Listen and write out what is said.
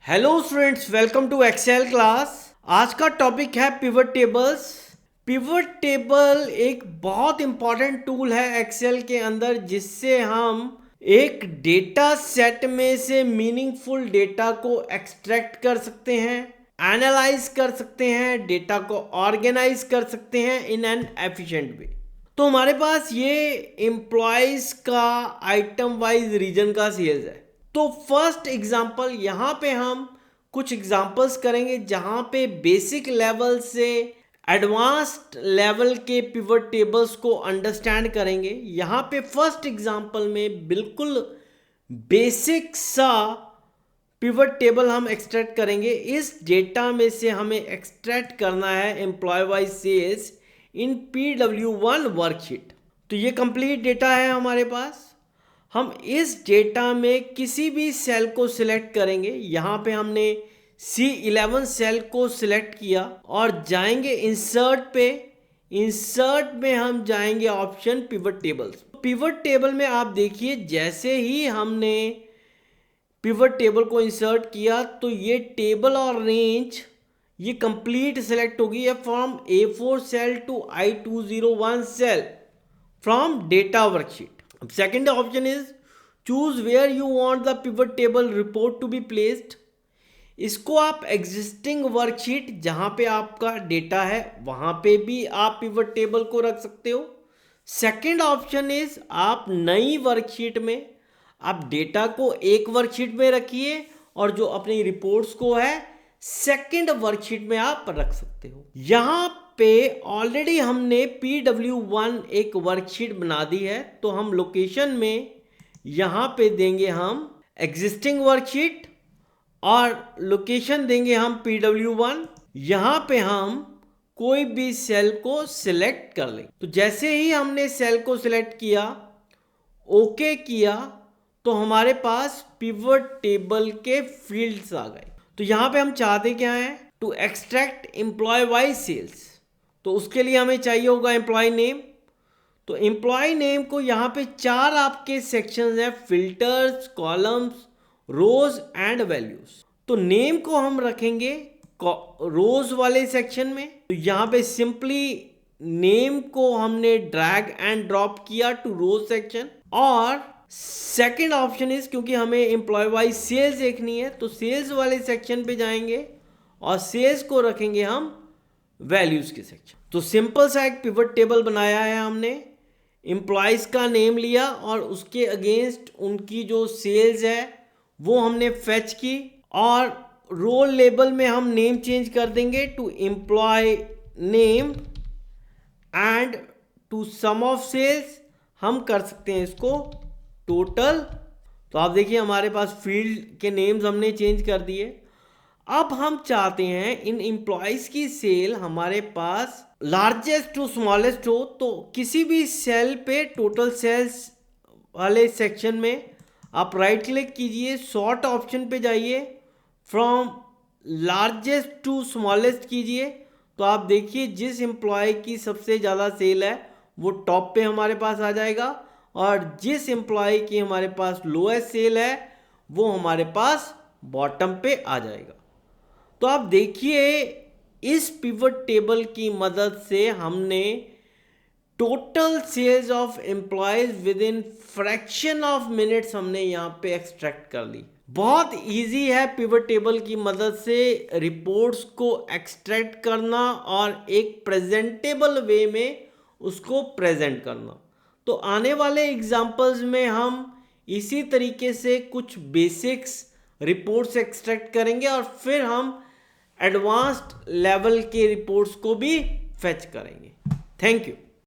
Hello students, welcome to Excel class. आज का topic है पिवट टेबल्स। पिवट टेबल एक बहुत इंपॉर्टेंट टूल है एक्सेल के अंदर, जिससे हम एक डेटा सेट में से मीनिंगफुल डेटा को एक्सट्रैक्ट कर सकते हैं, एनालाइज कर सकते हैं, डेटा को ऑर्गेनाइज कर सकते हैं इन एन एफिशिएंट वे। तो हमारे पास ये एम्प्लॉयज का आइटम वाइज रीजन का सेल्स है। तो फर्स्ट एग्जांपल यहाँ पे हम कुछ एग्जांपल्स करेंगे जहाँ पे बेसिक लेवल से एडवांस्ड लेवल के पिवट टेबल्स को अंडरस्टैंड करेंगे। यहाँ पे फर्स्ट एग्जांपल में बिल्कुल बेसिक सा पिवट टेबल हम एक्सट्रैक्ट करेंगे। इस डेटा में से हमें एक्सट्रैक्ट करना है एम्प्लॉय वाइज सेल्स इन PW1 वर्कशीट। तो ये कंप्लीट डेटा है हमारे पास। हम इस डेटा में किसी भी सेल को सिलेक्ट करेंगे। यहाँ पे हमने C11 सेल को सिलेक्ट किया और जाएंगे इंसर्ट पे। इंसर्ट में हम जाएंगे option pivot tables. Pivot table में आप देखिए, जैसे ही हमने पिवट टेबल को इंसर्ट किया तो ये टेबल और रेंज ये कंप्लीट सिलेक्ट होगी from A4 cell to I201 cell from data worksheet. Second option is choose where you want the pivot table report to be placed। इसको आप एग्जिस्टिंग वर्कशीट जहां पे आपका डेटा है वहां पे भी आप पिवट टेबल को रख सकते हो। सेकंड ऑप्शन इज आप नई वर्कशीट में आप डेटा को एक वर्कशीट में रखिए और जो अपनी रिपोर्ट्स को है सेकंड वर्कशीट में आप रख सकते हो। यहां पे ऑलरेडी हमने PW1 एक वर्कशीट बना दी है, तो हम लोकेशन में यहाँ पे देंगे हम एग्जिस्टिंग वर्कशीट और लोकेशन देंगे हम PW1। यहाँ पे हम कोई भी सेल को सिलेक्ट कर लें। तो जैसे ही हमने सेल को सिलेक्ट किया, ओके किया, तो हमारे पास पिवट टेबल के फील्ड्स आ गए। तो यहाँ पे हम चाहते क्या हैं, to extract employee wise sales. तो उसके लिए हमें चाहिए होगा एम्प्लॉय नेम। तो एम्प्लॉय नेम को यहाँ पे चार आपके सेक्शंस हैं, filters, columns, rows and values. तो नेम को हम रखेंगे रोज वाले सेक्शन में। तो यहाँ पे सिंपली नेम को हमने ड्रैग एंड ड्रॉप किया टू रोज सेक्शन। और सेकेंड ऑप्शन इज, क्योंकि हमें एम्प्लॉय वाइज सेल्स देखनी है, तो सेल्स वाले सेक्शन पे जाएंगे और सेल्स को रखेंगे हम वैल्यूज के सेक्शन। तो सिंपल सा एक पिवट टेबल बनाया है हमने। एम्प्लॉयज का नेम लिया और उसके अगेंस्ट उनकी जो सेल्स है वो हमने फेच की, और रोल लेबल में हम नेम चेंज कर देंगे to employee name and to sum of sales हम कर सकते हैं इसको टोटल। तो आप देखिए हमारे पास फील्ड के नेम्स हमने चेंज कर दिए। अब हम चाहते हैं इन एम्प्लॉयज की सेल हमारे पास लार्जेस्ट टू स्मॉलेस्ट हो। तो किसी भी सेल पे टोटल सेल्स वाले सेक्शन में आप राइट क्लिक कीजिए, सॉर्ट ऑप्शन पे जाइए, फ्रॉम लार्जेस्ट टू स्मॉलेस्ट कीजिए। तो आप देखिए जिस एम्प्लॉय की सबसे ज़्यादा सेल है वो टॉप पे हमारे पास आ जाएगा, और जिस एम्प्लॉय की हमारे पास लोएस्ट सेल है वो हमारे पास बॉटम पे आ जाएगा। तो आप देखिए इस पिवट टेबल की मदद से हमने total sales of employees within fraction of minutes हमने यहाँ पे एक्सट्रैक्ट कर ली। बहुत इजी है पिवट टेबल की मदद से रिपोर्ट्स को एक्सट्रैक्ट करना और एक प्रेजेंटेबल वे में उसको प्रेजेंट करना। तो आने वाले एग्जाम्पल्स में हम इसी तरीके से कुछ बेसिक्स रिपोर्ट्स एक्सट्रैक्ट करेंगे और फिर हम एडवांस्ड लेवल के रिपोर्ट्स को भी फेच करेंगे। Thank you.